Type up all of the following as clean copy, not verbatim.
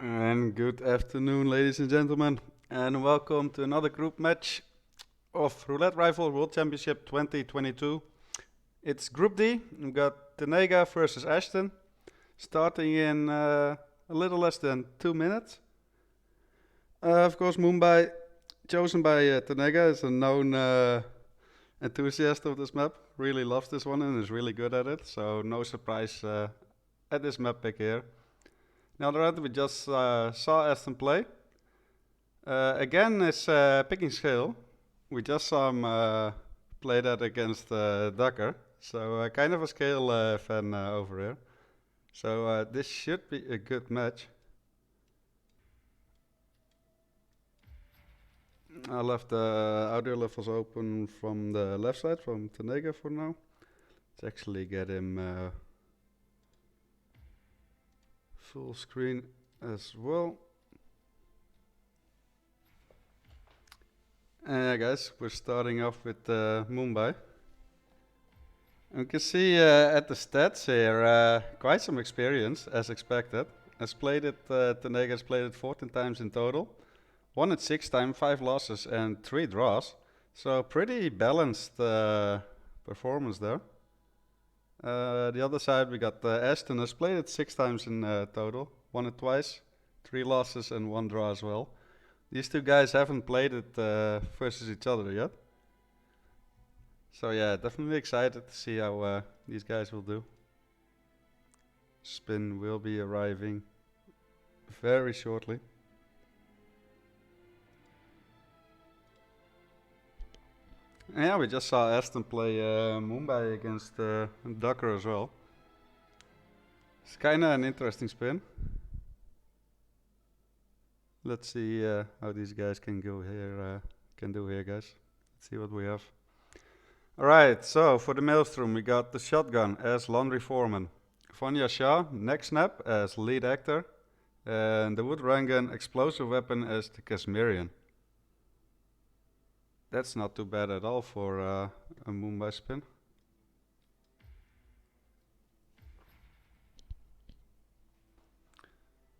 And good afternoon, ladies and gentlemen, and welcome to another group match of Roulette Rifle World Championship 2022. It's Group D. We've got Tnega versus Ashton, starting in a little less than 2 minutes. Of course, Mumbai, chosen by Tnega, is a known enthusiast of this map. Really loves this one and is really good at it, so no surprise at this map pick here. Now, the other we just saw Aston play. Again, it's picking scale. We just saw him play that against Ducker, so kind of a scale fan over here. So this should be a good match. I left the audio levels open from the left side, from Tnega for now. Let's actually get him full screen as well. Yeah, guys, we're starting off with Mumbai. You can see at the stats here, quite some experience as expected. Tnega has played it 14 times in total. Won it 6 times, 5 losses and 3 draws. So pretty balanced performance there. The other side we got Ashton has played it 6 times in total. Won it twice, 3 losses and 1 draw as well. These two guys haven't played it versus each other yet. So yeah, definitely excited to see how these guys will do. Spin will be arriving very shortly. Yeah, we just saw Aston play Mumbai against Ducker as well. It's kinda an interesting spin. Let's see how these guys can do here, guys. Let's see what we have. Alright, so for the Maelstrom we got the Shotgun as Laundry Foreman, Vanya Shah, Neck Snap as Lead Actor, and the Wood Rangan Explosive Weapon as the Kashmirian. That's not too bad at all for a Mumbai spin.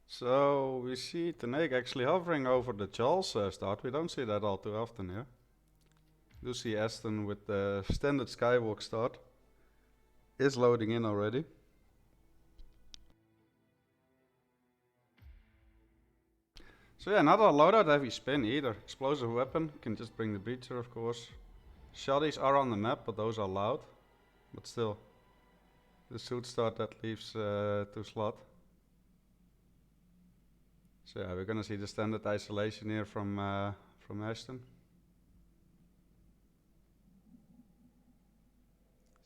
So we see Tnega actually hovering over the Charles start. We don't see that all too often here. We do see Aston with the standard Skywalk start. Is loading in already. So yeah, not a loadout heavy spin either. Explosive weapon, can just bring the breacher of course. Shotties are on the map, but those are loud. But still, the suit start that leaves 2 slot. So yeah, we're gonna see the standard isolation here from Ashton.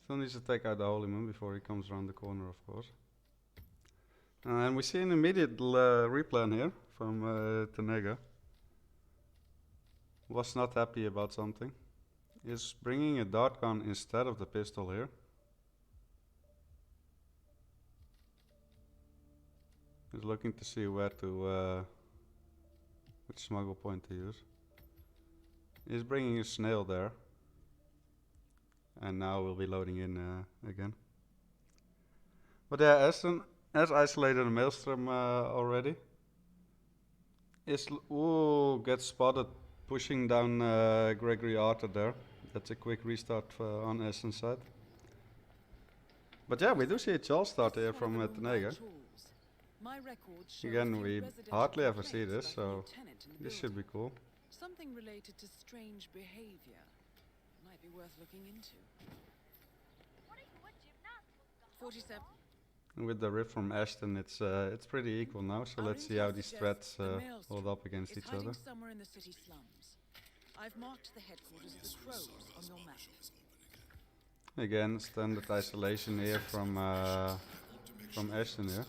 Still needs to take out the Holy Moon before he comes around the corner, of course. And we see an immediate replan here from Tnega. Was not happy about something. Is bringing a dart gun instead of the pistol here. Is looking to see where to which smuggle point to use. He's bringing a snail there. And now we'll be loading in again. But yeah, Aston has isolated a Maelstrom already. Gets spotted pushing down Gregory Arthur there. That's a quick restart on Aston's side. But yeah, we do see a Charles start here from Tnega. Again, we hardly ever see this, so this should be cool. Something related to strange behavior might be worth looking into. 47. And with the rip from Ashton, it's pretty equal now. So let's see how these threats hold up against each other. Somewhere in the city slums. I've marked the headquarters of the Crows on your map. Again, standard isolation here from Ashton here.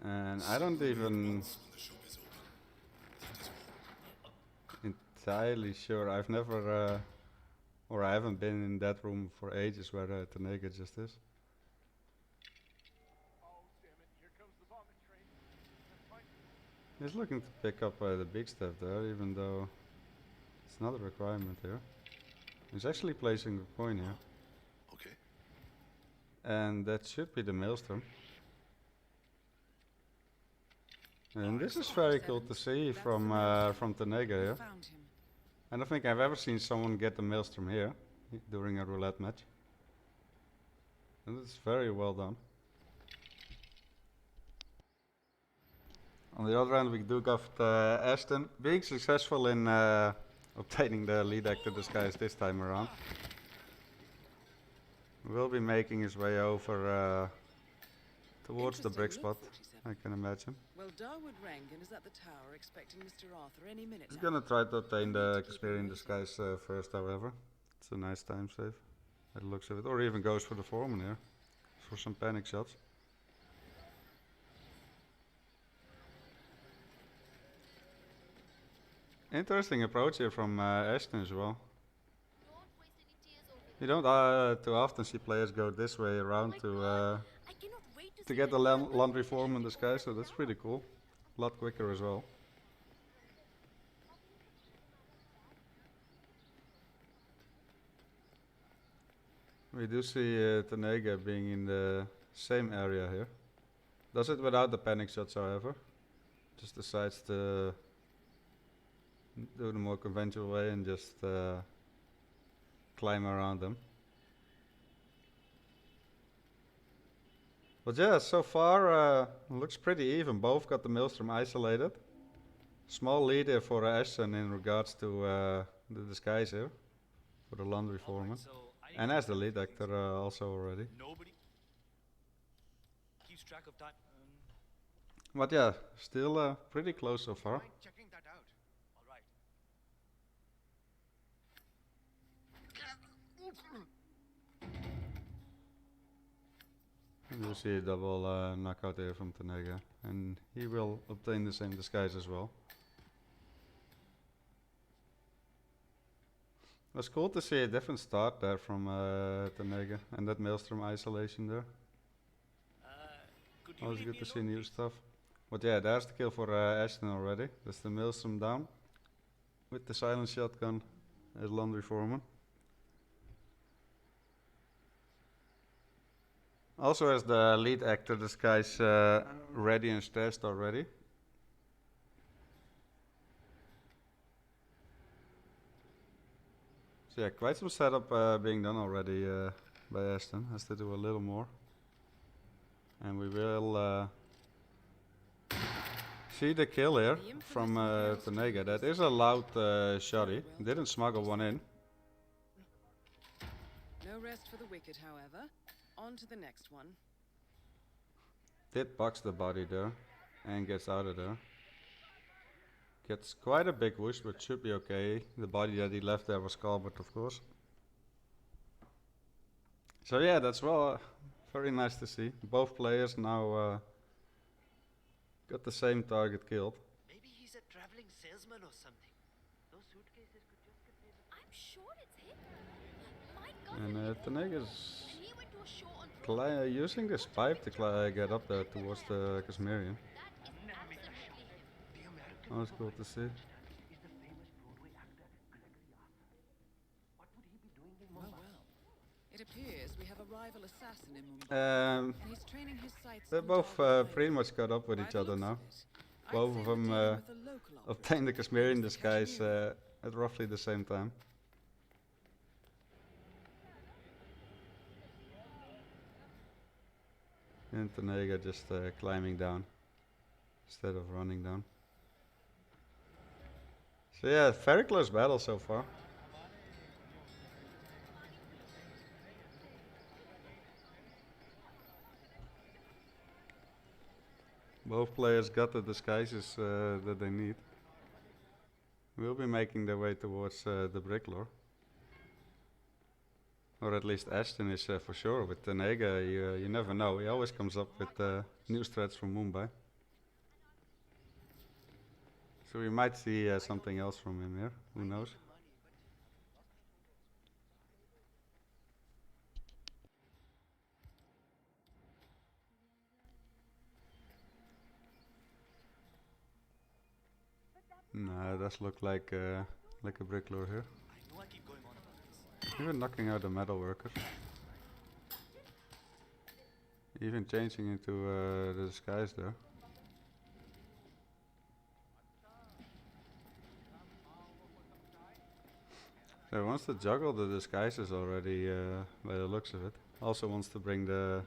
And I don't even entirely sure. I've never or I haven't been in that room for ages where Tnega just is. He's looking to pick up the big stuff there, even though it's not a requirement here. He's actually placing the coin here. Okay. And that should be the Maelstrom. And this is very cool to see from Tnega here. Found him. I don't think I've ever seen someone get the Maelstrom here during a roulette match. And it's very well done. On the other hand, we do got Ashton being successful in obtaining the lead actor disguise this time around. Will be making his way over towards the brick spot, I can imagine. Well, Darwood Rangan is at the tower expecting Mr. Arthur any minute He's now. gonna try to obtain the Casparian disguise first, however. It's a nice time save, by the looks of it. Or even goes for the foreman here, for some panic shots. Interesting approach here from Ashton as well. You don't too often see players go this way around to get the laundry foreman disguise, so that's pretty cool. A lot quicker as well. We do see Tnega being in the same area here. Does it without the panic shots, however. Just decides to do the more conventional way and just climb around them. But yeah, so far looks pretty even. Both got the Maelstrom isolated. Small lead here for Ashton in regards to the disguise here for the laundry foreman. And as the lead actor also already. Nobody keeps track of time. But yeah, still pretty close so far. Checking that out. All right. You see a double knockout here from Tnega, and he will obtain the same disguise as well. It was cool to see a different start there from Tnega, and that Maelstrom isolation there. Always good to see new stuff. But yeah, there's the kill for Ashton already. That's the Maelstrom down with the silent shotgun as laundry foreman. Also has the lead actor disguise ready and stashed already. So yeah, quite some setup being done already by Ashton. Has to do a little more. And we will see the kill here from Tnega. That is a loud shotty. Didn't smuggle one in. No rest for the wicked, however. On to the next one. Did box the body there and gets out of there. Gets quite a big whoosh, but should be okay. The body that he left there was scarred, of course. So yeah, that's well very nice to see. Both players now got the same target killed. Maybe he's a traveling salesman or something. Those suitcases could just contain the... I'm sure it's him. My cousin And is Tnega's and he went to a show on using this pipe to get up there towards the Casparian. that is absolutely him. The American Oh, it's cool to see. is the famous Broadway actor Gregory Arthur. What would he be doing in Well, Mumbai? well. It appears we have a rival assassin in Mumbai. And And he's training his sights they're on both Darwood pretty Rangan. much caught up with By each the other looks now. of it, I'd Both say of we're them dealing with a local obtained the operator Casparian who's the disguise Kashmiri. at roughly the same time. And Tnega just climbing down instead of running down. So yeah, very close battle so far. Both players got the disguises that they need. Will be making their way towards the brick lore. Or at least Ashton is for sure. With Tnega, you never know. He always comes up with new threats from Mumbai. So we might see something else from him here. Who knows? No, it does look like a brick lore here. I know I keep going on about this. Even knocking out the metal workers. Even changing into the disguise there. He wants to juggle the disguises already, by the looks of it. Also wants to bring the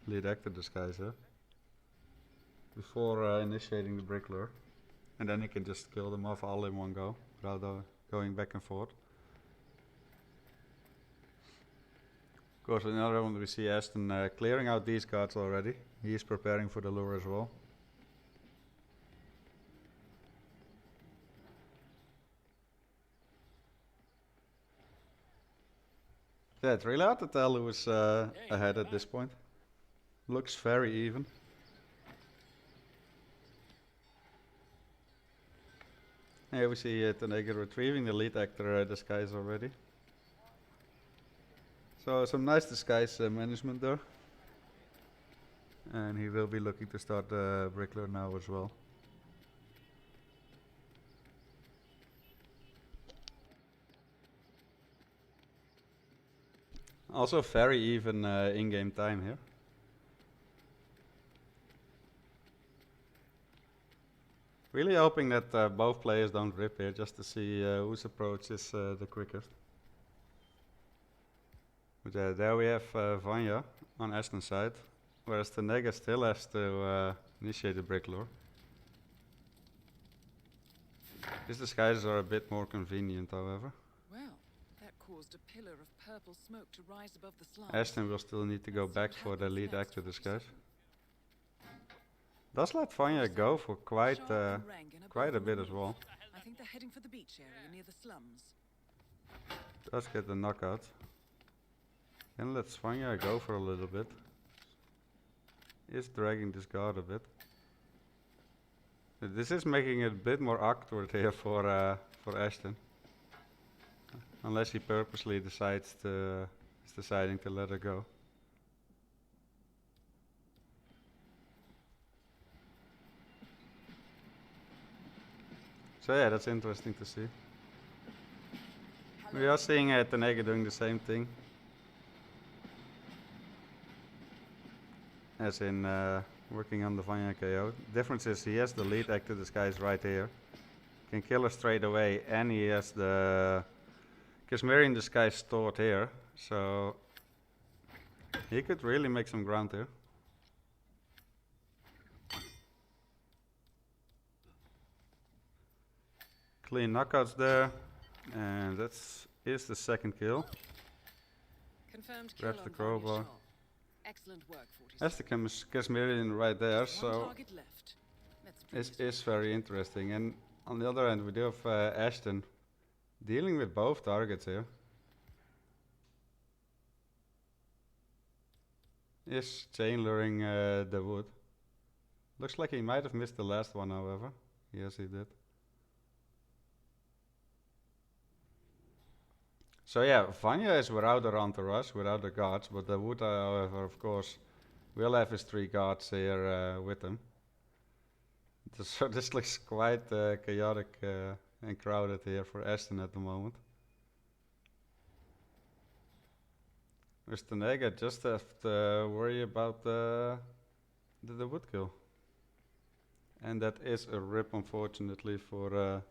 lead actor disguiser before initiating the brick lure. And then he can just kill them off all in one go, without going back and forth. Of course, in the other one we see Ashton clearing out these guards already. He is preparing for the lure as well. Yeah, it's really hard to tell who is ahead at this point. Looks very even. Here we see Tnega retrieving the lead actor disguise already. So some nice disguise management there. And he will be looking to start the brick lure now as well. Also very even in-game time here. Really hoping that both players don't rip here, just to see whose approach is the quickest. But there we have Vanya on Ashton's side, whereas Tnega still has to initiate the brick lure. These disguises are a bit more convenient, however. Well, that caused a pillar of purple smoke to rise above the slums. Ashton will still need to go back for the lead actor disguise. Does let Vanya go for quite a bit as well. I think they're heading for the beach area near the slums. Does get the knockout. And lets Vanya go for a little bit. Is dragging this guard a bit. This is making it a bit more awkward here for Ashton. Unless he purposely is deciding to let her go. So yeah, that's interesting to see. We are seeing Tnega doing the same thing. As in working on the Vanya KO. Difference is he has the lead actor disguise right here. Can kill her straight away, and he has the Kasmirian disguise stored here. So he could really make some ground here. Clean knockouts there, and that's the second kill. Confirmed kill Grabs on the Vanya crowbar. Shaw. Excellent work, 46. That's the Kasmirian right there, One so target left. Let's it is very interesting. And on the other end, we do have Ashton dealing with both targets here. Is chain luring the wood. Looks like he might have missed the last one, however. Yes, he did. So yeah, Vanya is without her entourage, without the guards, but the wood, however, of course, will have his 3 guards here with him. So this looks quite chaotic and crowded here for Ashton at the moment. With Tnega just have to worry about the wood kill. And that is a rip, unfortunately, for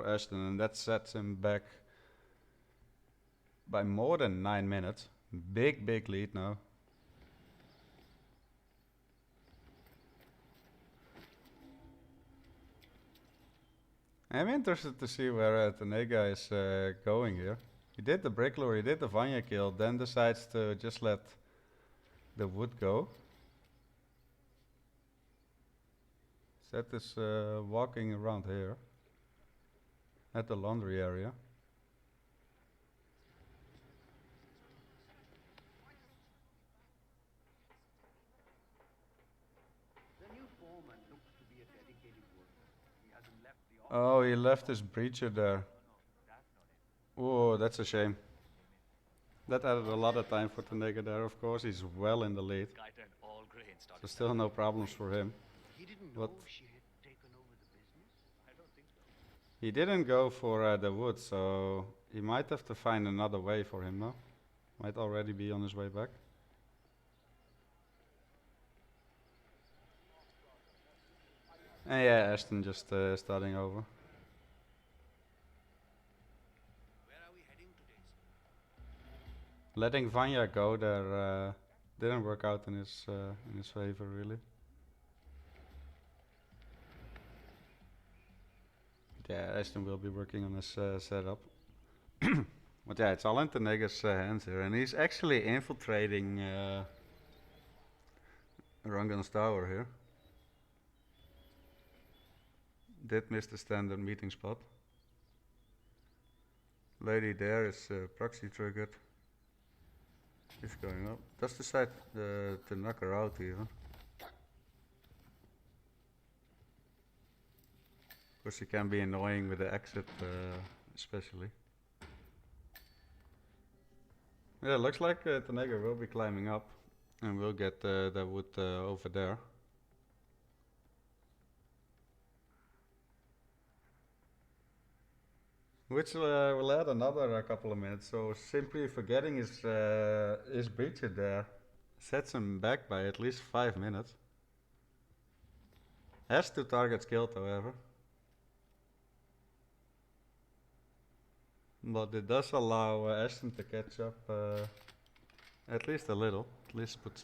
Ashton, and that sets him back by more than 9 minutes. Big lead now. I'm interested to see where Tnega is going here. He did the brick lure, he did the Vanya kill, then decides to just let the wood go. Seth is walking around here at the laundry area. The new foreman looks to be a dedicated worker. He hasn't left the office. Oh, he left his breacher there. Oh, that's a shame. That added a lot of time for Tnega there, of course. He's well in the lead. So still no problems for him. He didn't But know she had taken over the business? I don't think so. he didn't go for the wood, so he might have to find another way for him now. Might already be on his way back. And yeah, Ashton just starting over. Where are we heading today, letting Vanya go there didn't work out in his favor really. Yeah, Ashton will be working on his setup. But yeah, it's all in Tenega's hands here, and he's actually infiltrating Rangan's tower here. Did miss the standard meeting spot. Lady there is proxy triggered. She's going up. Does decide to knock her out even. Of course, she can be annoying with the exit, especially. Yeah, looks like Tnega will be climbing up, and we'll get the wood over there. Which will add another couple of minutes. So simply forgetting his breacher there sets him back by at least 5 minutes. Has 2 targets killed, however. But it does allow Ashton to catch up at least a little. At least put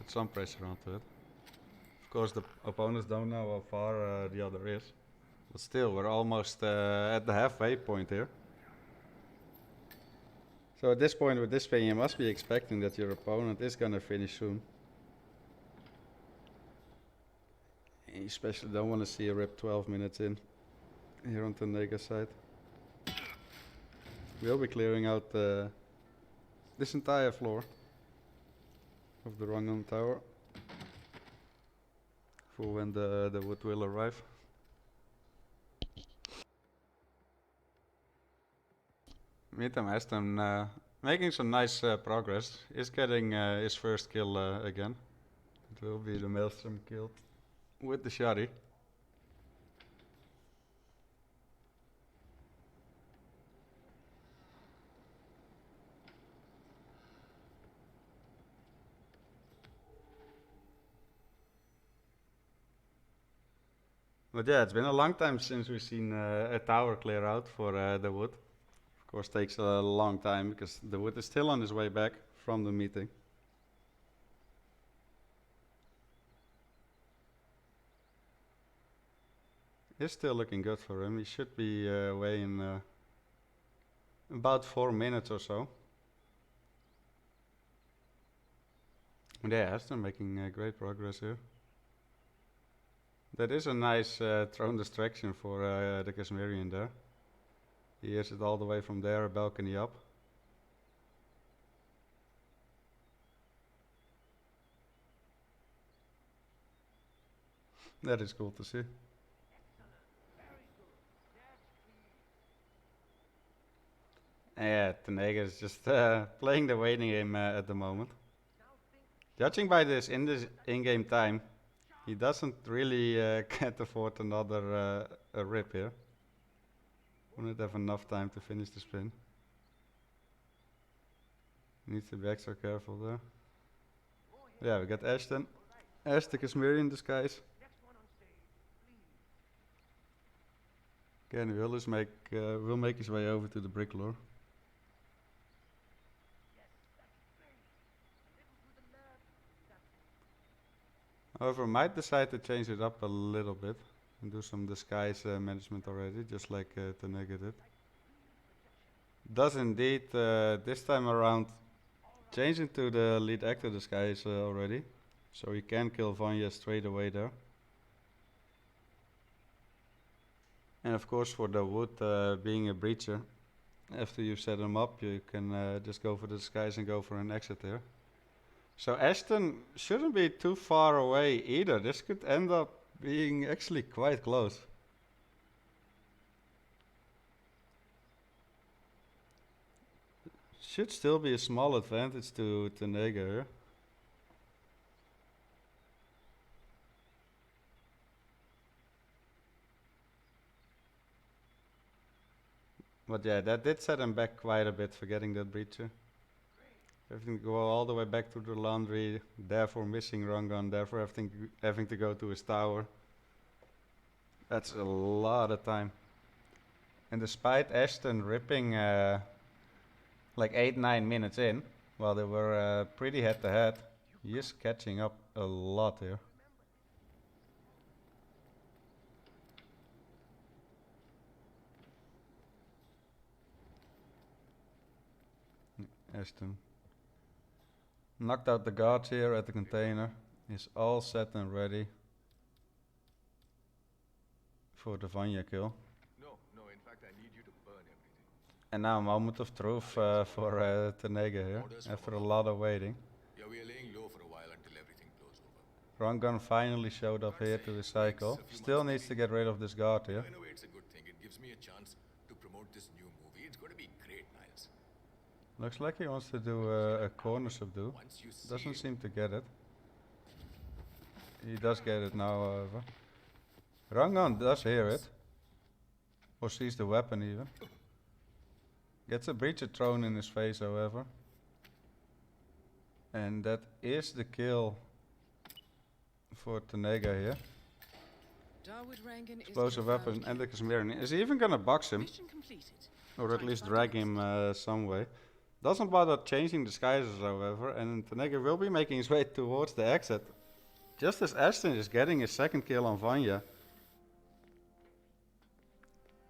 some pressure onto it. Of course, the opponents don't know how far the other is. But still, we're almost at the halfway point here. So at this point with this thing, you must be expecting that your opponent is gonna finish soon. You especially don't want to see a rip 12 minutes in. Here on Tnega's side. We'll be clearing out this entire floor of the Rangan tower for when the wood will arrive. Meantime, Ashton making some nice progress. Is getting his first kill again. It will be the Maelstrom killed with the shotty. But yeah, it's been a long time since we've seen a tower clear out for the wood. Of course, takes a long time because the wood is still on his way back from the meeting. It's still looking good for him. He should be away in about 4 minutes or so. And yeah, Ashton making great progress here. That is a nice throne distraction for the Kashmirian there. He hears it all the way from there, a balcony up. That is cool to see. Yeah, Tnega is just playing the waiting game at the moment. Judging by this in-game time, he doesn't really can't afford another a rip here. Wouldn't have enough time to finish the spin. Needs to be extra careful there. Yeah, we got Ashton. Ash the Kashmirian disguise. Again, will make his way over to the brick lore. However, might decide to change it up a little bit and do some disguise management already, just like Tnega did. Does indeed this time around change into the lead actor disguise already, so he can kill Vanya straight away there. And of course, for the wood being a breacher, after you set him up, you can just go for the disguise and go for an exit there. So Ashton shouldn't be too far away either. This could end up being actually quite close. Should still be a small advantage to Tnega here. But yeah, that did set him back quite a bit for getting that breacher. Having to go all the way back to the laundry, therefore missing Rangan, therefore having to go to his tower. That's a lot of time. And despite Ashton ripping like 8-9 minutes in, while they were pretty head to head. He is catching up a lot here. Ashton knocked out the guards here at the container. Is all set and ready for the Vanya kill. No, in fact I need you to burn everything. And now a moment of truth for Tnega here, after a lot of waiting. Yeah, we are laying low for a while until everything blows over. Rangan finally showed up here to recycle. Still needs to get rid of this guard here. In a way it's a good thing. It gives me a chance to promote this new movie. It's going to be great, Niles. Looks like he wants to do a corner subdue. Once you see Doesn't it, seem to get it. He does get it now, however. Rangan does hear it. Or sees the weapon even. Gets a breacher thrown in his face, however. And that is the kill for Tnega here. Dawood Rangan is Explosive confirmed weapon and the killed. Kashmirian. Is he even gonna box him? Mission completed. Or at Time least to drag find him some way. Doesn't bother changing disguises, however, and Tnega will be making his way towards the exit. Just as Ashton is getting his second kill on Vanya.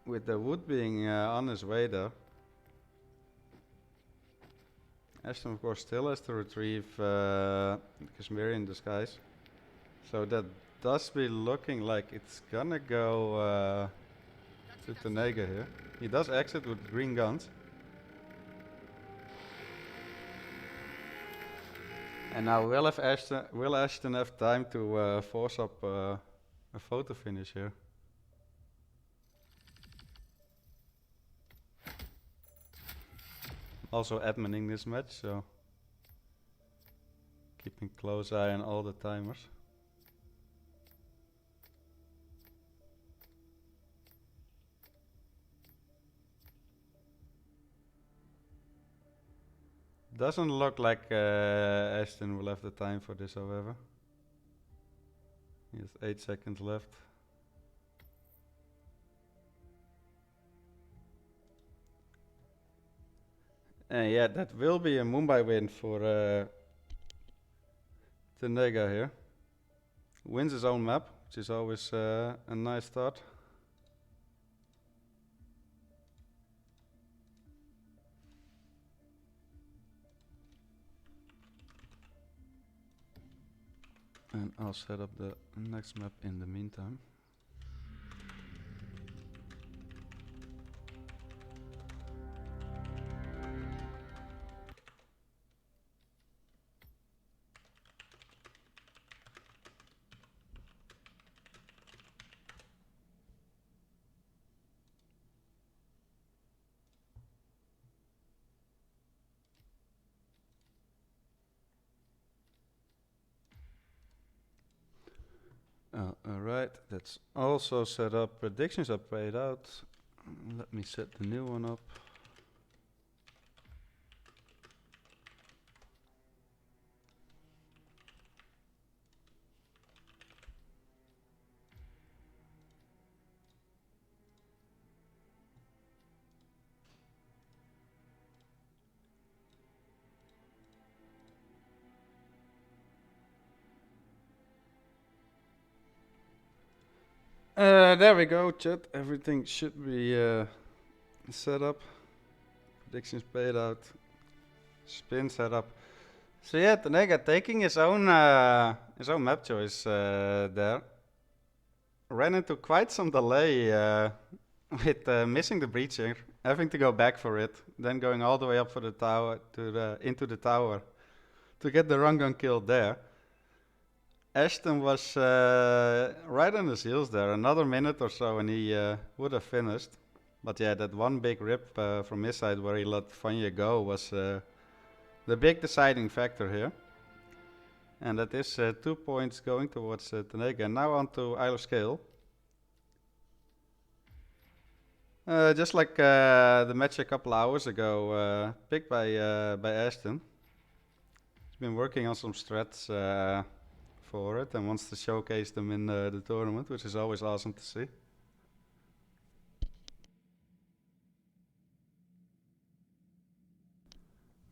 With the wood being on his way there. Ashton, of course, still has to retrieve Kashmirian disguise. So that does be looking like it's gonna go to Tnega here. He does exit with green guns. And now will Ashton have time to force up a photo finish here? Also adminning this match, so keeping close eye on all the timers. Doesn't look like Ashton will have the time for this, however. He has 8 seconds left. And yeah, that will be a Mumbai win for Tnega here. Wins his own map, which is always a nice start. And I'll set up the next map in the meantime. Alright, that's also set up. Predictions are paid out. Let me set the new one up. There we go, chat. Everything should be set up. Predictions paid out. Spin set up. So yeah, Tnega taking his own map choice there. Ran into quite some delay with missing the breacher, having to go back for it, then going all the way up for the tower into the tower to get the run gun kill there. Ashton was right on his heels there. Another minute or so and he would have finished. But yeah, that one big rip from his side where he let Vanya go was the big deciding factor here. And that is 2 points going towards Tnega. Now on to Isle of Scale. Just like the match a couple hours ago, picked by Ashton. He's been working on some strats for it and wants to showcase them in the tournament, which is always awesome to see.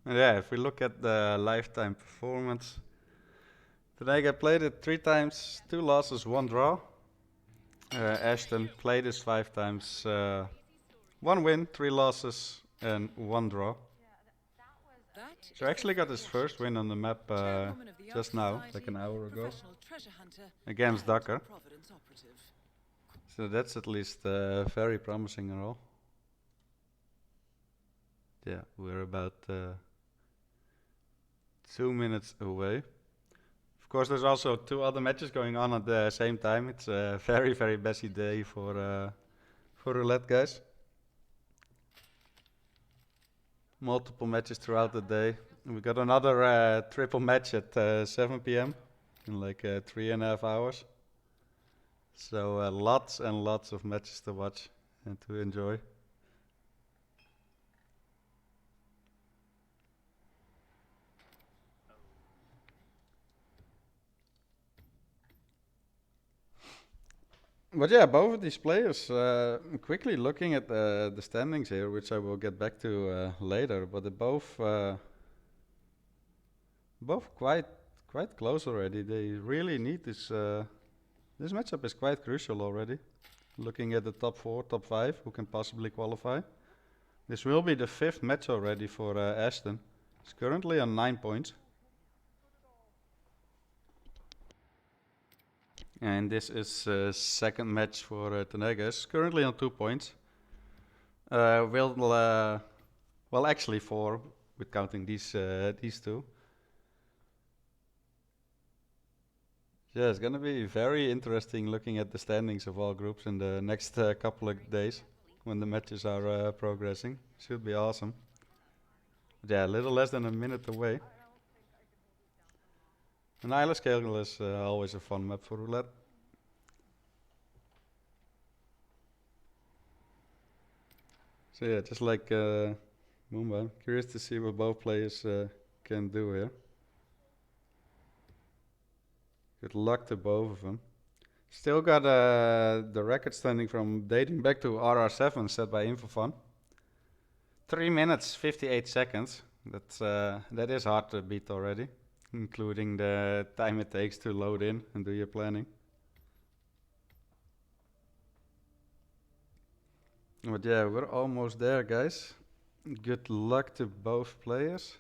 Yeah, if we look at the lifetime performance, Tnega played it 3 times, 2 losses, 1 draw. Ashton played it 5 times, 1 win, 3 losses, and 1 draw. That So is actually the got his first win on the map chairwoman of the just Art now, Society, like an hour ago, professional treasure hunter, against and Ducker. Providence operative. So that's at least very promising and all. Yeah, we're about 2 minutes away. Of course, there's also 2 other matches going on at the same time. It's a very, very busy day for roulette, guys. Multiple matches throughout the day. And we got another triple match at 7 p.m. in like 3.5 hours. So lots and lots of matches to watch and to enjoy. But yeah, both of these players, quickly looking at the standings here, which I will get back to later, but they're both quite close already. They really need this. This matchup is quite crucial already. Looking at the top 4, top 5, who can possibly qualify. This will be the 5th match already for Ashton. He's currently on 9 points. And this is 2nd match for Tnega. He's currently on 2 points. Well, actually 4, with counting these 2. Yeah, it's gonna be very interesting looking at the standings of all groups in the next couple of days when the matches are progressing. Should be awesome. But yeah, a little less than a minute away. An Isla Scale is always a fun map for roulette. So yeah, just like Mumba, I'm curious to see what both players can do here. Good luck to both of them. Still got the record standing from dating back to RR7 set by Infofun. 3 minutes 58 seconds. That is hard to beat already, including the time it takes to load in and do your planning. But yeah, we're almost there, guys. Good luck to both players.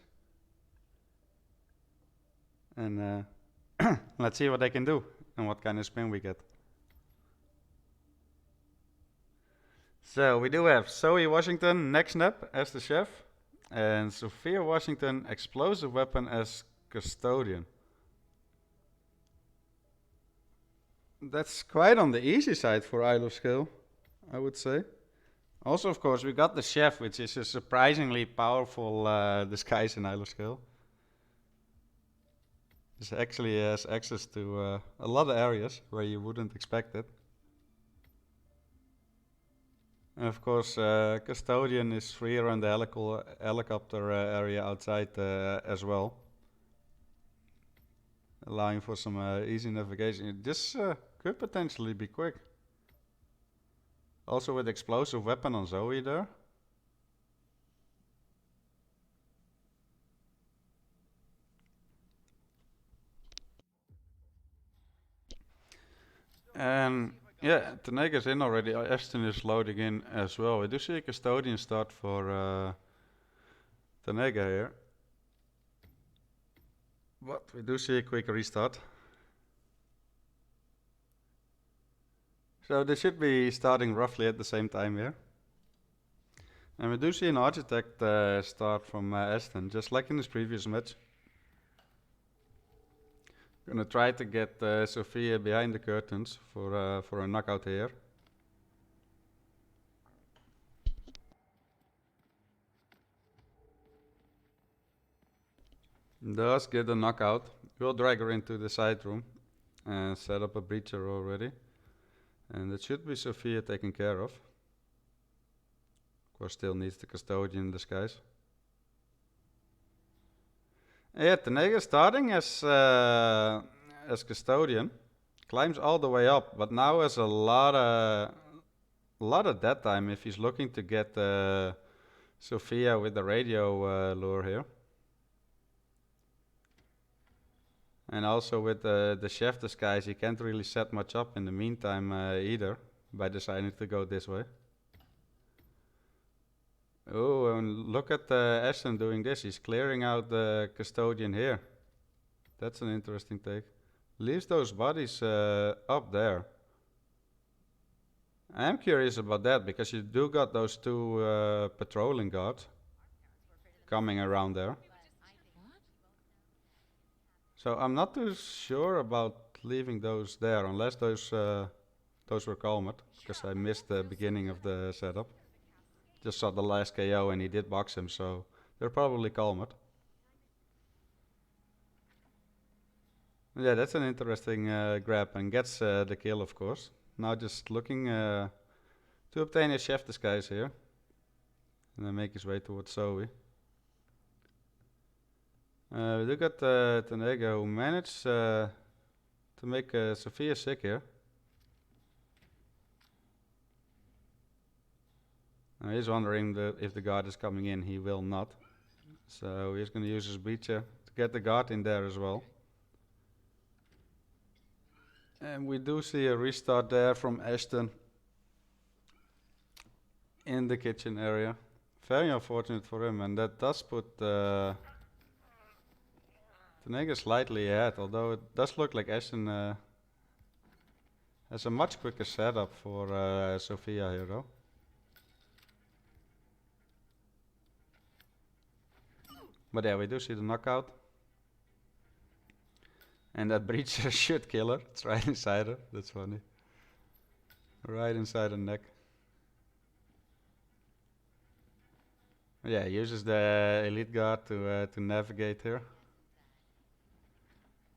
And let's see what they can do and what kind of spin we get. So we do have Zoe Washington, neck snap as the chef, and Sophia Washington, explosive weapon as custodian. That's quite on the easy side for Isle of Skill, I would say. Also, of course, we got the chef, which is a surprisingly powerful disguise in Isle of Skill. This actually has access to a lot of areas where you wouldn't expect it. And of course, custodian is freer on the helicopter area outside as well, allowing for some easy navigation. This could potentially be quick. Also with explosive weapon on Zoe there. And yeah, Tnega's in already. Ashton is loading in as well. We do see a custodian start for Tnega here. But we do see a quick restart. So they should be starting roughly at the same time here. And we do see an architect start from Ashton, just like in his previous match. Gonna try to get Sophia behind the curtains for a knockout here. Does get a knockout. We'll drag her into the side room and set up a breacher already. And it should be Sophia taken care of. Of course, still needs the custodian in disguise. Yeah, Tnega starting as custodian, climbs all the way up, but now has a lot of dead time if he's looking to get Sophia with the radio lure here. And also with the chef disguise, you can't really set much up in the meantime either by deciding to go this way. Oh, and look at Ashton doing this. He's clearing out the custodian here. That's an interesting take. Leaves those bodies up there. I am curious about that because you do got those two patrolling guards coming around there. So I'm not too sure about leaving those there unless those were calmed, because I missed the beginning of the setup. Just saw the last KO and he did box him, so they're probably calmed. Yeah, that's an interesting grab and gets the kill, of course. Now just looking to obtain a chef disguise here. And then make his way towards Zoe. We do got Tnega who managed to make Sophia sick here. Now he's wondering if the guard is coming in. He will not. So he's going to use his breacher to get the guard in there as well. And we do see a restart there from Ashton in the kitchen area. Very unfortunate for him, and that does put Tnega slightly ahead, although it does look like Ashton has a much quicker setup for Sophia here though. But yeah, we do see the knockout. And that breacher should kill her. It's right inside her. That's funny. Right inside her neck. Yeah, uses the elite guard to navigate here.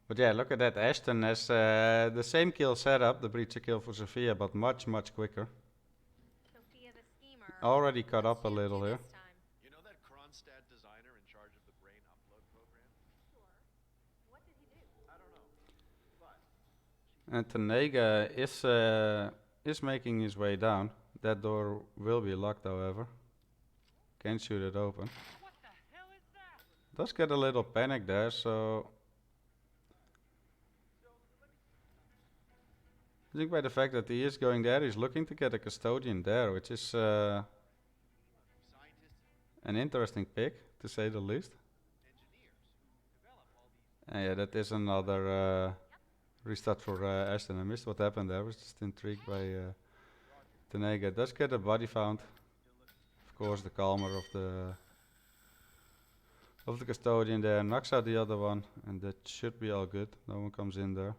But yeah, look at that. Ashton has the same kill setup, the breacher kill for Sophia, but much quicker. Sophia the schemer. Already caught up a little here. You know that Kronstadt designer in charge of the brain upload program? What did he do? I don't know. But And Tnega is making his way down. That door will be locked, however. Can't shoot it open. What the hell is that? Does get a little panic there, so I think by the fact that he is going there, he's looking to get a custodian there, which is an interesting pick, to say the least. And yeah, that is another restart for Ashton. I missed what happened there. I was just intrigued by Tnega. Does get a body found. Of course, the calmer of the custodian there knocks out the other one, and that should be all good. No one comes in there.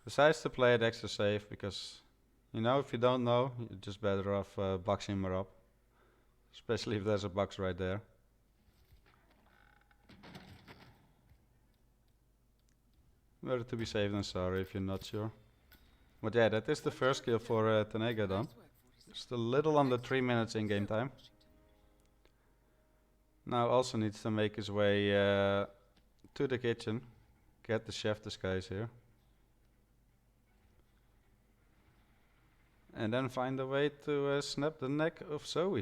Decides to play it extra safe because, you know, if you don't know, you're just better off boxing her up, especially if there's a box right there. Better to be safe than sorry if you're not sure. But yeah, that is the first kill for Tnega done. Just a little under 3 minutes in game time. Now also needs to make his way to the kitchen, get the chef disguise here. And then find a way to snap the neck of Zoe.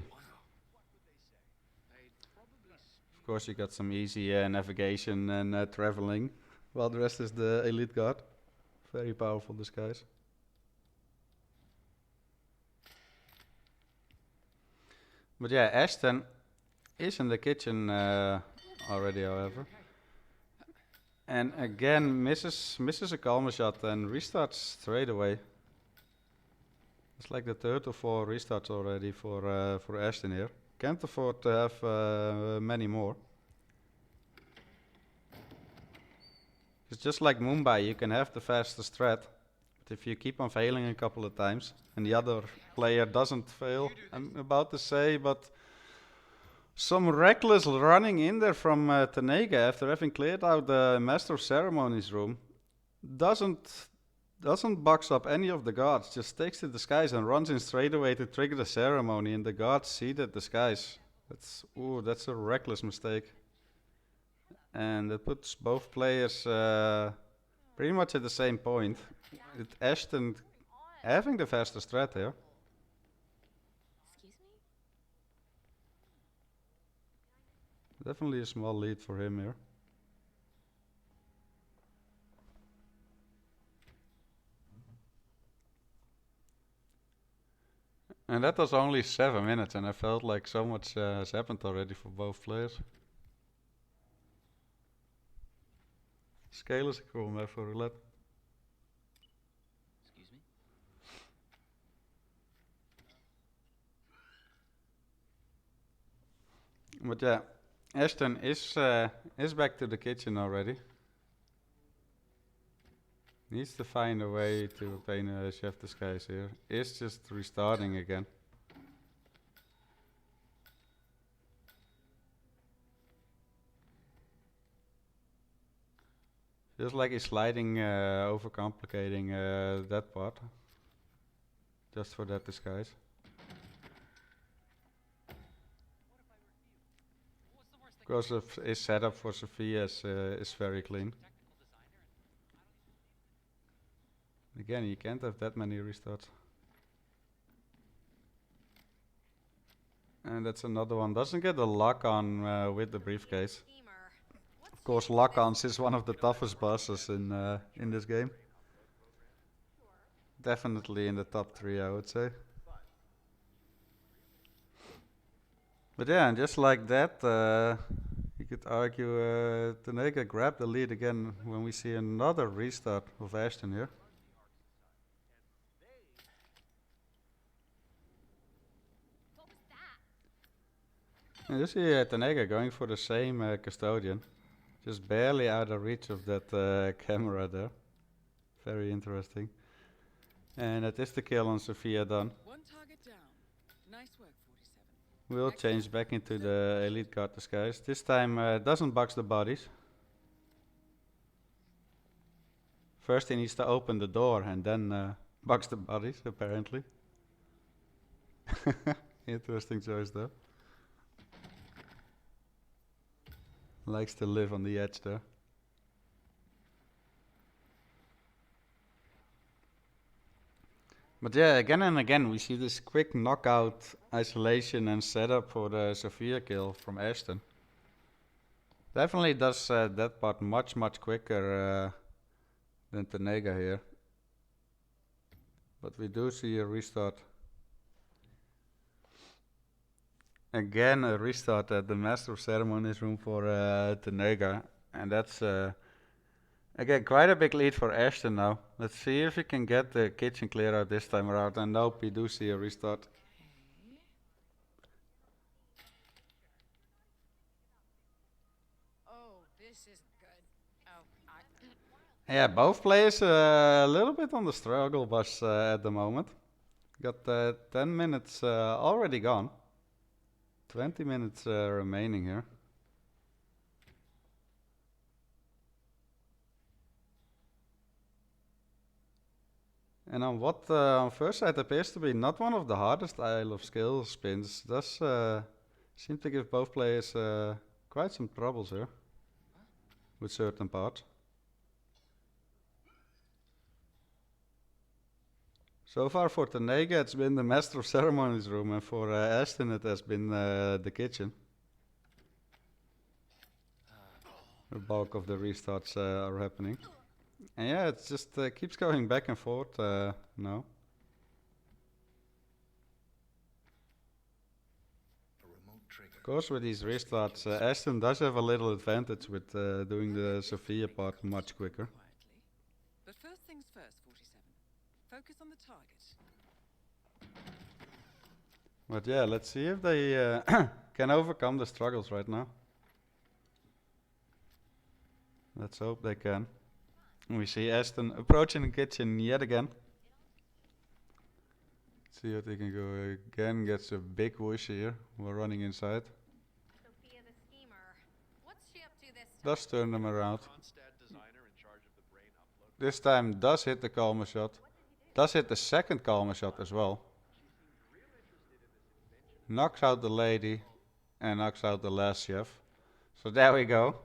Of course you got some easy navigation and traveling, while the rest is the elite guard. Very powerful disguise. But yeah, Ashton is in the kitchen already, however. And again misses a calmer shot and restarts straight away. It's like the third or fourth restarts already for Ashton here. Can't afford to have many more. It's just like Mumbai, you can have the fastest threat, but if you keep on failing a couple of times and the other player doesn't fail, I'm about to say, but some reckless running in there from Tnega after having cleared out the Master of Ceremonies room doesn't box up any of the guards, just takes the disguise and runs in straight away to trigger the ceremony, and the guards see that disguise. That's a reckless mistake. And it puts both players pretty much at the same point. With Ashton having the fastest threat here. Excuse me? Definitely a small lead for him here. And that was only 7 minutes, and I felt like so much has happened already for both players. Scale is cool, man, for roulette. Excuse me? But yeah, Ashton is back to the kitchen already. Needs to find a way to obtain a chef disguise here. Is just restarting again. Feels like he's sliding, overcomplicating that part. Just for that disguise. Of course, his setup for Sophia is very clean. Again, you can't have that many restarts. And that's another one. Doesn't get the lock on with the briefcase. Of course, lock-ons is one of the toughest bosses in this game. Definitely in the top 3, I would say. But yeah, and just like that, you could argue Tnega grabbed the lead again when we see another restart of Ashton here. And you see Tnega going for the same custodian. Just barely out of reach of that camera there. Very interesting. And that is the kill on Sophia done. One target down. Nice work, 47. We'll change back into the elite guard disguise. This time doesn't box the bodies. First he needs to open the door and then box the bodies, apparently. Interesting choice though. Likes to live on the edge there. But yeah, again and again we see this quick knockout, isolation and setup for the Sophia kill from Ashton. Definitely does that part much quicker than Tnega here. But we do see a restart. Again a restart at the Master of Ceremonies room for Tnega. And that's again quite a big lead for Ashton now. Let's see if we can get the kitchen clear out this time around. And nope, we do see a restart. Oh, this isn't good. Oh, Yeah, both players a little bit on the struggle bus at the moment. Got 10 minutes already gone. 20 minutes remaining here. And on what on first sight appears to be not one of the hardest Isle of Skill spins, does seem to give both players quite some troubles here with certain parts. So far for Tnega it's been the Master of Ceremonies room, and for Ashton it has been the kitchen. The bulk of the restarts are happening. And yeah, it just keeps going back and forth now. Of course with these restarts, Ashton does have a little advantage with doing the Sophia part much quicker. Quietly. But first things first, 47. Focus on the target. But yeah, let's see if they can overcome the struggles right now. Let's hope they can. We see Ashton approaching the kitchen yet again. See what he can go again. Gets a big whoosh here while running inside. Sophia the schemer. What's she up to this time? Does turn them around. Kronstadt designer in charge of the brain upload. This time does hit the calmer shot. Does hit the second calmer shot as well. Knocks out the lady and knocks out the last chef. So there we go.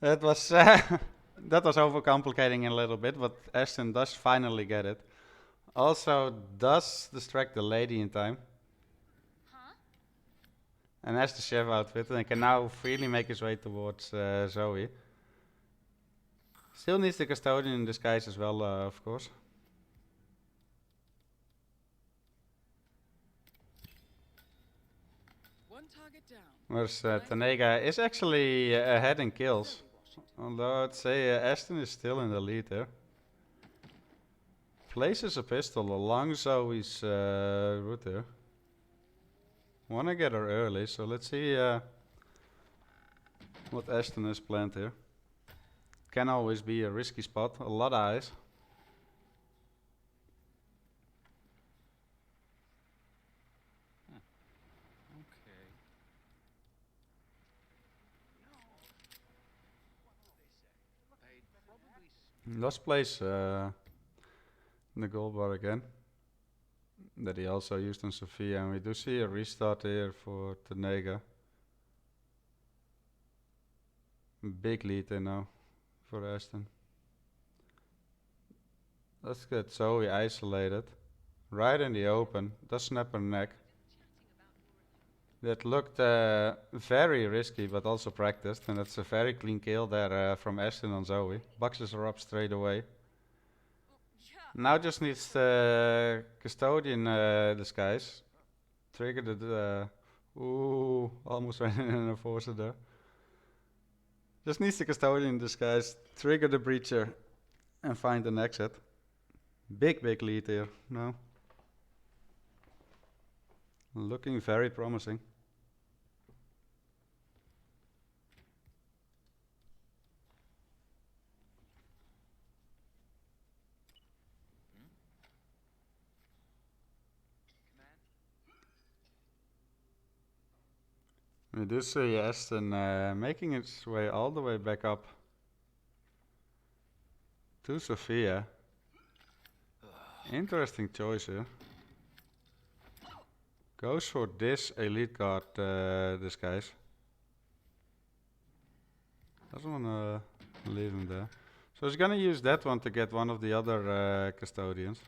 That was that was overcomplicating a little bit, but Ashton does finally get it. Also does distract the lady in time. Huh? And has the chef outfit and can now freely make his way towards Zoe. Still needs the custodian in disguise as well, of course. One target down. Whereas Tnega is actually ahead in kills. Although I'd say Ashton is still in the lead there. Places a pistol along Zoe's route there. Wanna get her early, so let's see what Ashton has planned here. Can always be a risky spot, a lot of eyes. Okay. Let's place the gold bar again. That he also used on Sophia, and we do see a restart here for Tnega. Big lead there now for Ashton. Let's get Zoe isolated. Right in the open. Does snap her neck. That looked very risky, but also practiced, and that's a very clean kill there from Ashton on Zoe. Boxes her up straight away. Now just needs the custodian disguise. Trigger the ooh, almost ran in an enforcer there. Just needs the custodian disguise, trigger the breacher, and find an exit. Big lead here now. Looking very promising. We do see Ashton making its way all the way back up to Sophia. Interesting choice here. Goes for this elite guard disguise. Doesn't wanna leave him there. So he's gonna use that one to get one of the other custodians.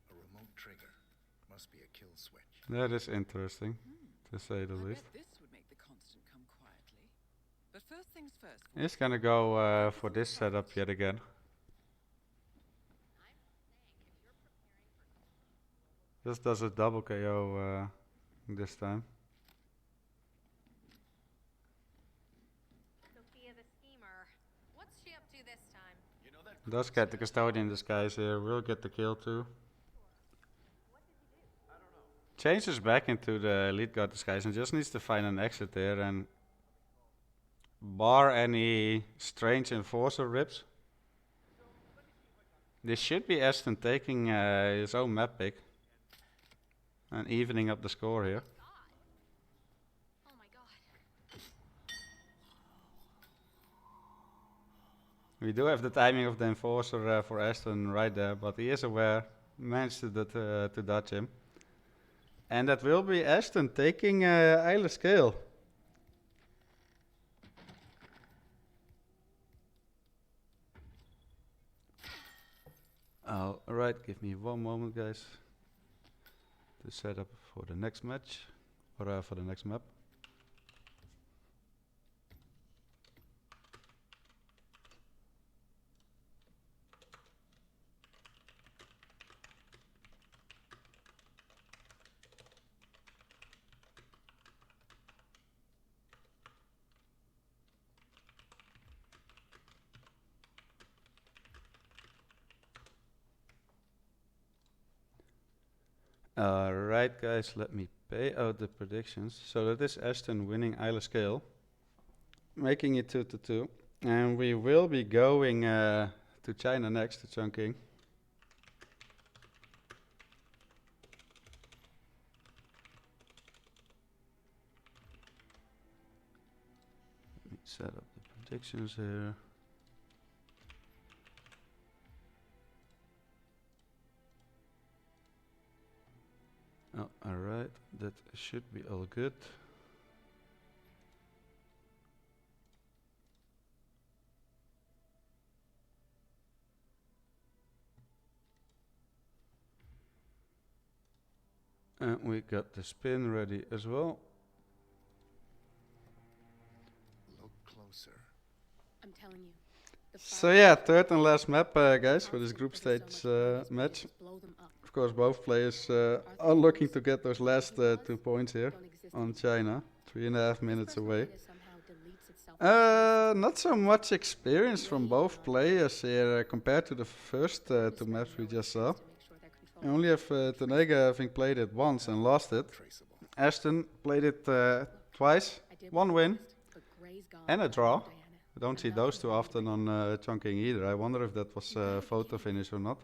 A remote trigger. Must be a kill switch. That is interesting, to say the I least. bet this would make the constant come quietly. But first things first. He's gonna go for this setup yet again. Just does a double KO this time. Sophia the schemer. What's she up to this time? You know that Does get the custodian disguise here, will get the kill too. Changes back into the elite guard disguise and just needs to find an exit there, and bar any strange enforcer rips. This should be Ashton taking his own map pick and evening up the score here. Oh my god. We do have the timing of the enforcer for Ashton right there, but he is aware, managed to dodge him. And that will be Ashton taking Isla Scale. Alright, give me one moment, guys, to set up for the next match, or for the next map. Alright guys, let me pay out the predictions. So that is Ashton winning Isla Scale, making it 2-2. And we will be going to China next, to Chongqing. Let me set up the predictions here. Oh, alright, that should be all good. And we got the spin ready as well. Look closer. I'm telling you. So yeah, third and last map, guys, for this group stage match. Of course, both players are looking to get those last 2 points here on China. 3.5 minutes away. Not so much experience from both players here compared to the first 2 maps we just saw. I only have Tnega having played it once and lost it. Ashton played it twice, 1 win and a draw. I don't see those too often on Chongqing either. I wonder if that was a photo finish or not.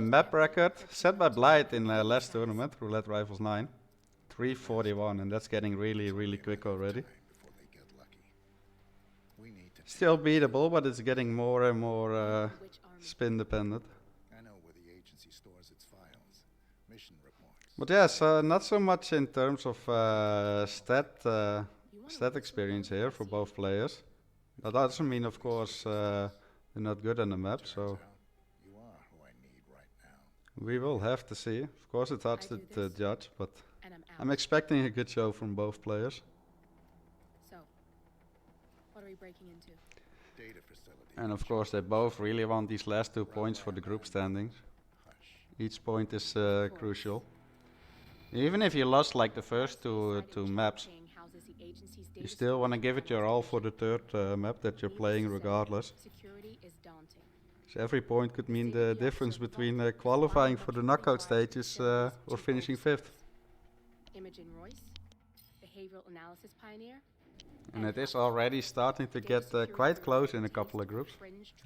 Map record set by Blight in last tournament, Roulette Rifles 9. 341, and that's getting really quick already. Still beatable, but it's getting more and more spin dependent. But yes, not so much in terms of stat experience here for both players. That doesn't mean, of course, they're not good on the map, so we will have to see. Of course, it's hard to judge, but I'm expecting a good show from both players. So, what are we breaking into? And of course, they both really want these last 2 points for the group standings. Each point is crucial. Even if you lost like the first two maps, you still want to give it your all for the third map that you're playing regardless. So every point could mean the difference between qualifying for the knockout stages or finishing 5th. Imogen Royce, behavioral analysis pioneer. And it is already starting to get quite close in a couple of groups.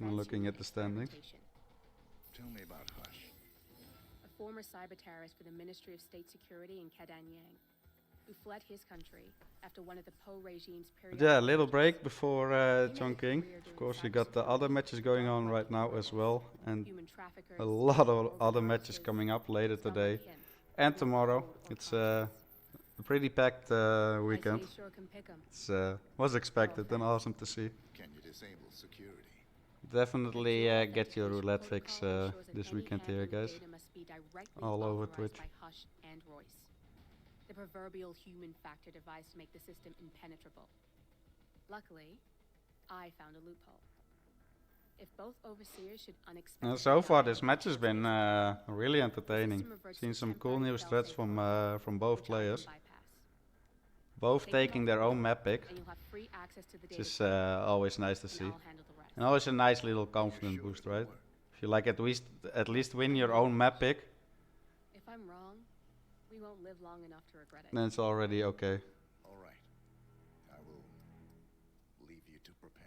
I'm looking at the standings. Tell me about Hush. A former cyber terrorist for the Ministry of State Security in Kedanyang, who fled his country after one of the Po regime's periodic... Yeah, a little break before Chongqing. Of course, we got the other matches going on right now as well. And a lot of other matches coming up later today and tomorrow. It's a pretty packed weekend. It was expected and awesome to see. Can you disable security? Definitely get your roulette fix this weekend here, guys. All over Twitch. The proverbial human factor device to make the system impenetrable. Luckily, I found a loophole. If both overseers should unexpectedly... So far this match has been really entertaining. Seen some cool new strats from both players. Both taking their own map pick, which is always nice to see. And always a nice little confidence boost, right? If you like at least win your own map pick, if I'm wrong, we won't live long enough to regret it. then it's already okay. All right. I will leave you to prepare.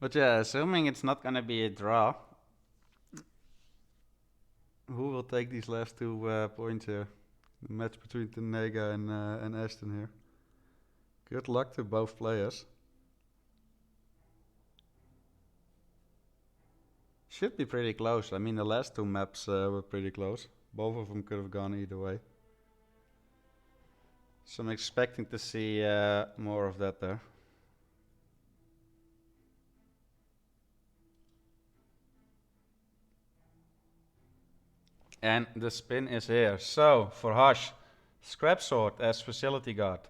But yeah, assuming it's not gonna be a draw, who will take these last 2 points here? The match between Tnega and Ashton here. Good luck to both players. Should be pretty close. I mean, the last 2 maps were pretty close. Both of them could have gone either way. So I'm expecting to see more of that there. And the spin is here. So, for Hush, Scrap Sword as Facility Guard.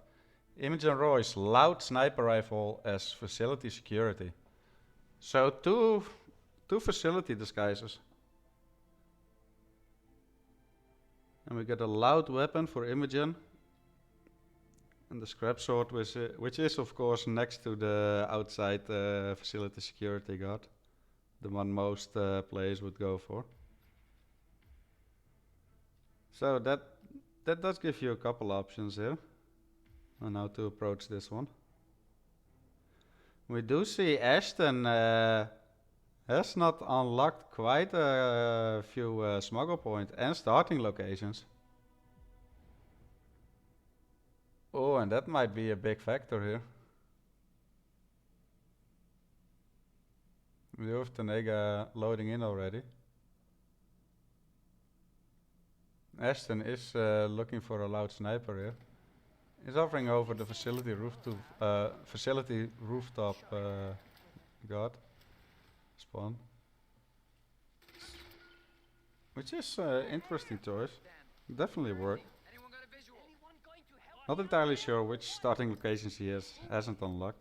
Imogen Royce, Loud Sniper Rifle as Facility Security. So, two facility disguises. And we got a Loud Weapon for Imogen. And the Scrap Sword, which is of course next to the outside Facility Security Guard. The one most players would go for. So that does give you a couple options here on how to approach this one. We do see Ashton has not unlocked quite a few smuggle points and starting locations. Oh, and that might be a big factor here. We do have Tnega loading in already. Ashton is looking for a Loud Sniper here. He's hovering over the facility rooftop guard spawn, which is interesting choice. Definitely work. Not entirely sure which starting locations he hasn't unlocked.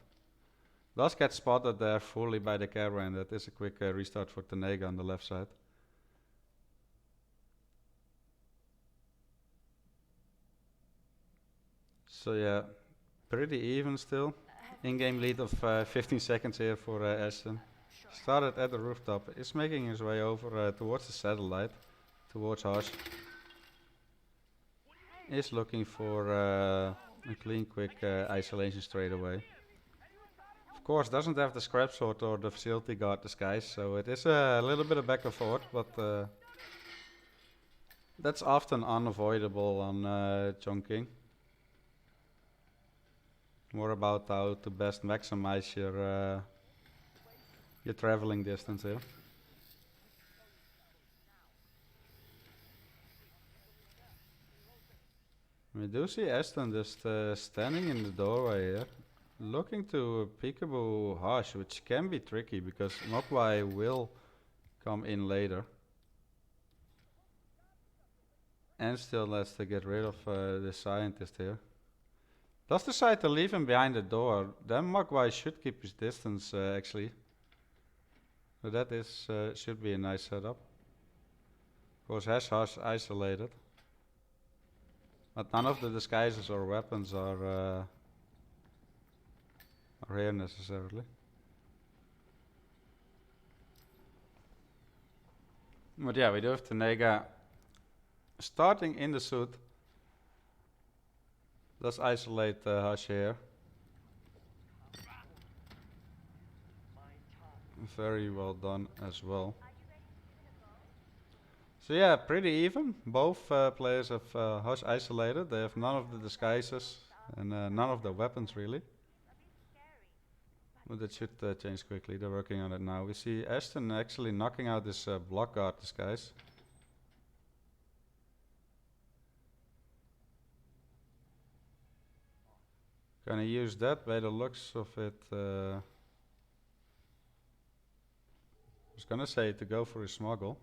Does get spotted there fully by the camera, and that is a quick restart for Tnega on the left side. So yeah, pretty even still. In-game lead of 15 seconds here for Ashton. Started at the rooftop, is making his way over towards the satellite, towards Harsh. Is looking for a clean, quick isolation straight away. Of course, doesn't have the scrap sword or the facility guard disguise, so it is a little bit of back and forth, but that's often unavoidable on chunking. More about how to best maximize your traveling distance here. We do see Ashton just standing in the doorway here, looking to peekaboo Harsh, which can be tricky because Mogwai will come in later. And still has to get rid of the scientist here. Does decide to leave him behind the door, then Mogwai should keep his distance actually. So that is should be a nice setup. Of course, has Harsh isolated. But none of the disguises or weapons are here necessarily. But yeah, we do have Tnega starting in the suit. Let's isolate Harsh here. Very well done as well. So yeah, pretty even. Both players have Harsh isolated. They have none of the disguises and none of the weapons really. But that should change quickly. They're working on it now. We see Ashton actually knocking out this block guard disguise. Gonna use that by the looks of it. I was gonna say to go for a smuggle.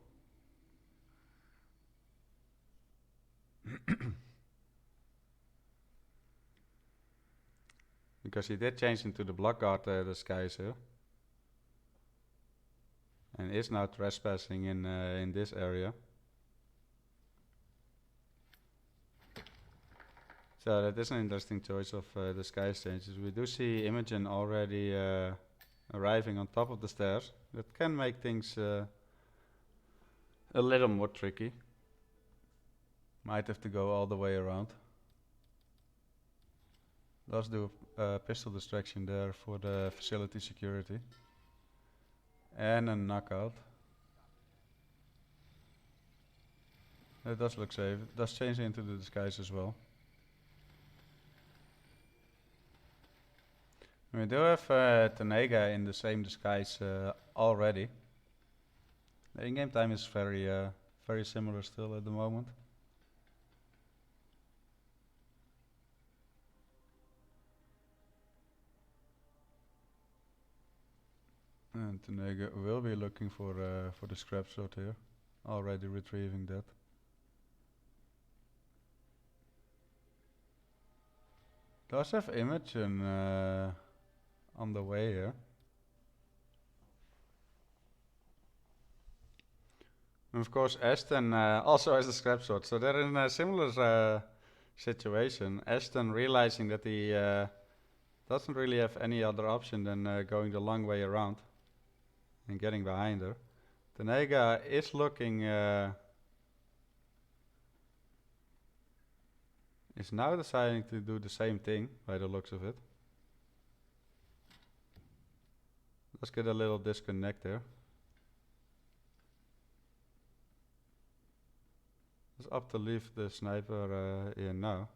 Because he did change into the block guard disguise here. And is now trespassing in this area. So that is an interesting choice of disguise changes. We do see Imogen already arriving on top of the stairs. That can make things a little more tricky. Might have to go all the way around. Does do a pistol distraction there for the facility security. And a knockout. That does look safe. It does change into the disguise as well. We do have Tnega in the same disguise already. The in-game time is very similar still at the moment. And Tnega will be looking for the scrap sword here, already retrieving that. Does have Imogen on the way here. And of course Ashton also has the scrap sword, so they're in a similar situation. Ashton realizing that he doesn't really have any other option than going the long way around and getting behind her. Tnega is looking is now deciding to do the same thing by the looks of it. Let's get a little disconnect there. It's up to leave the sniper here now.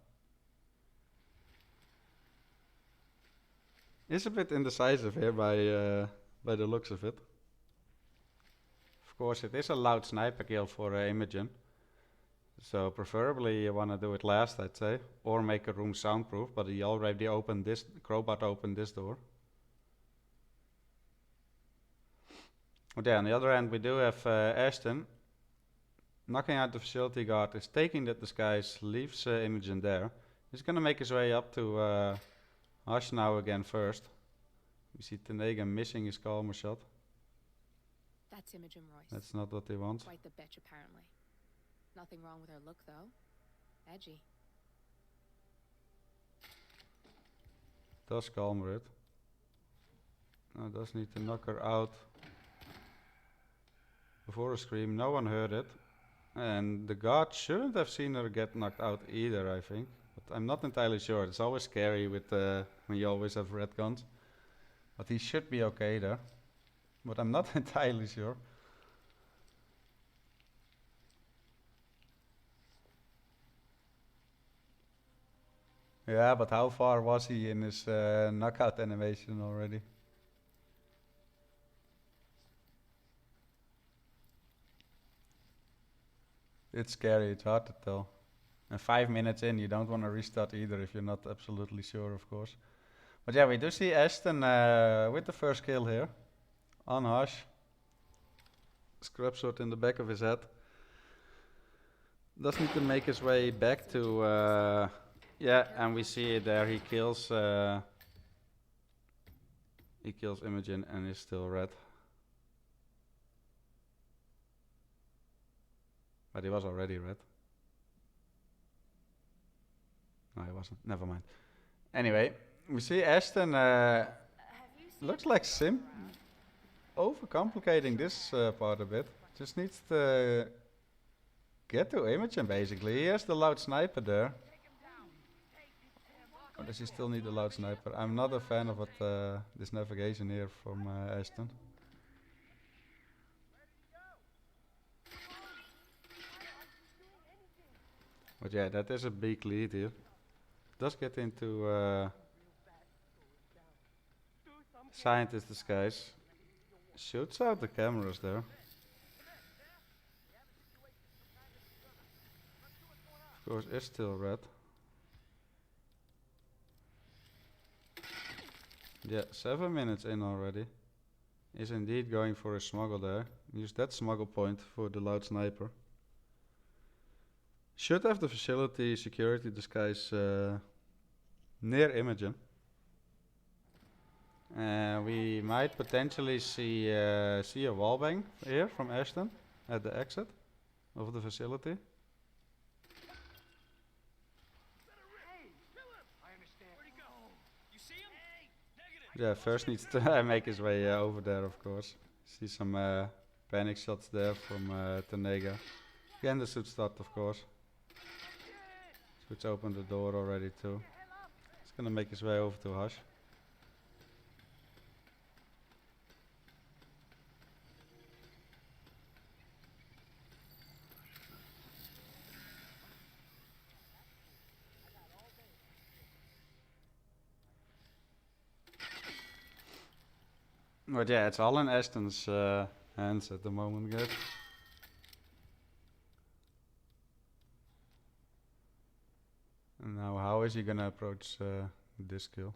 It's a bit indecisive here by the looks of it. Of course, it is a loud sniper kill for Imogen. So preferably you want to do it last, I'd say, or make a room soundproof, but he already opened this, Crowbot opened this door. But yeah, on the other hand we do have Ashton knocking out the facility guard, is taking that disguise, leaves Imogen there, He's gonna make his way up to Hush now again first. We see Tnega missing his calmer shot. That's Imogen Royce. That's not what they want. Quite the bitch, apparently. Nothing wrong with her look, though. Edgy. Does calmer it. No, does need to knock her out before a scream. No one heard it. And the guard shouldn't have seen her get knocked out either, I think. But I'm not entirely sure. It's always scary with when you always have red guns. But he should be okay there. But I'm not entirely sure. Yeah, but how far was he in his knockout animation already? It's scary, it's hard to tell. And 5 minutes in, you don't want to restart either if you're not absolutely sure, of course. But yeah, we do see Ashton with the first kill here. On Hush. Scrub sword in the back of his head. Does need to make his way back to... yeah, and we see it there. He kills Imogen and is still red. But he was already red. No, he wasn't. Never mind. Anyway, we see Ashton looks like overcomplicating this part a bit. Just needs to get to Imogen basically. He has the loud sniper there. Or does he still need the loud sniper? I'm not a fan of what this navigation here from Ashton. But yeah, that is a big lead here. Does get into scientist disguise. Shoots out the cameras there. Of course, is still red. Yeah, 7 minutes in already. Is indeed going for a smuggle there. Use that smuggle point for the loud sniper. Should have the facility security disguise near Imogen. We might potentially see a wallbang here from Ashton at the exit of the facility. Yeah, first needs to make his way over there, of course. See some panic shots there from Tnega. Again, the suit start, of course. Suits open the door already too. He's gonna make his way over to Hush. But yeah, it's all in Ashton's hands at the moment, guys. And now, how is he gonna approach this kill?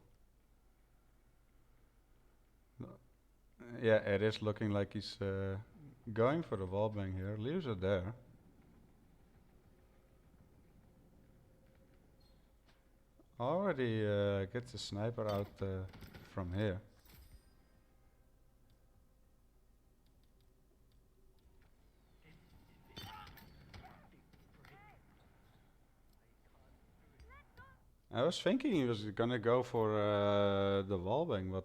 No. Yeah, it is looking like he's going for the wallbang here. Leaves it there. Already gets the sniper out from here. I was thinking he was gonna go for the wallbang, but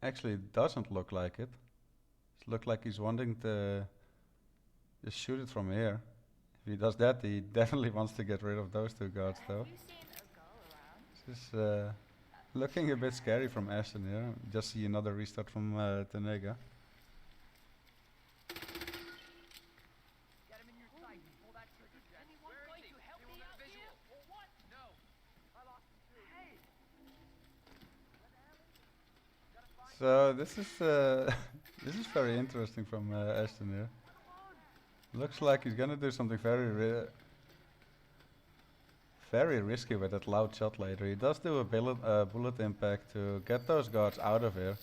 actually it doesn't look like it. It looks like he's wanting to just shoot it from here. If he does that, he definitely wants to get rid of those two guards though. This is looking a bit scary from Ashton here. Just see another restart from Tnega. So this is this is very interesting from Ashton here. Looks like he's gonna do something very risky with that loud shot later. He does do a bullet impact to get those guards out of here.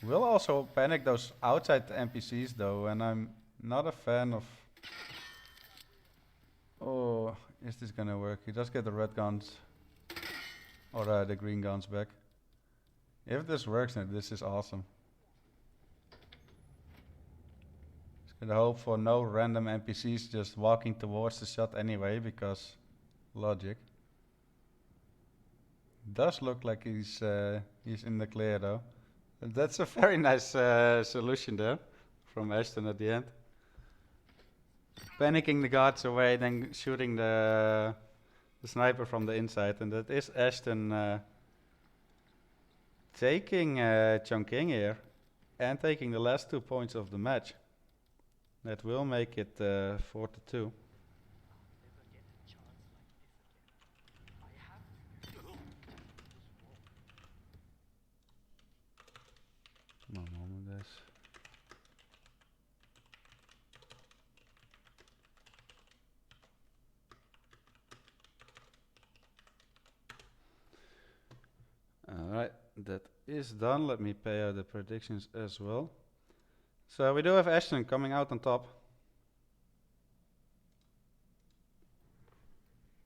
Will also panic those outside NPCs though, and I'm not a fan of... Oh, is this gonna work? He does get the red guns, or the green guns back. If this works, then this is awesome. Just gonna hope for no random NPCs just walking towards the shot anyway, because logic. Does look like he's in the clear though. And that's a very nice solution there from Ashton at the end. Panicking the guards away, then shooting the sniper from the inside, and that is Ashton taking Chongqing here and taking the last 2 points of the match. That will make it 4-2. One moment, guys. Alright, that is done. Let me pay out the predictions as well. So we do have Ashton coming out on top.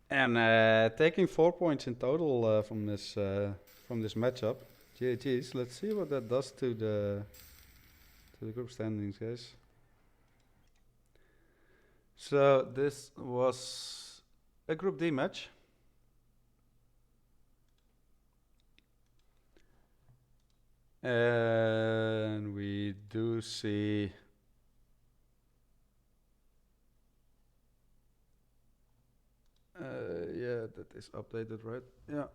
And taking 4 points in total from this matchup. GG's. Let's see what that does to the group standings, guys. So this was a Group D match. And we do see yeah, that is updated, right? Yeah.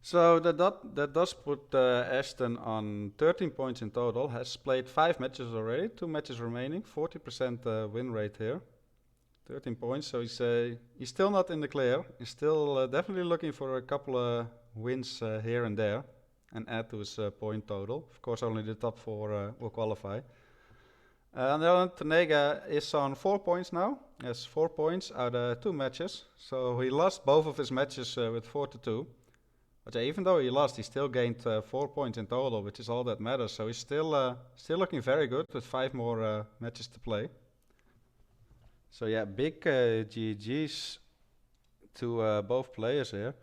So that does put Ashton on 13 points in total. Has played 5 matches already, 2 matches remaining, 40% win rate here. 13 points, so he's still not in the clear. He's still definitely looking for a couple of wins here and there, and add to his point total. Of course, only the top 4 will qualify. On the other hand, Tnega is on 4 points now. He has 4 points out of 2 matches. So he lost both of his matches with 4-2. But even though he lost, he still gained 4 points in total, which is all that matters. So he's still looking very good with 5 more matches to play. So yeah, big GG's to both players here.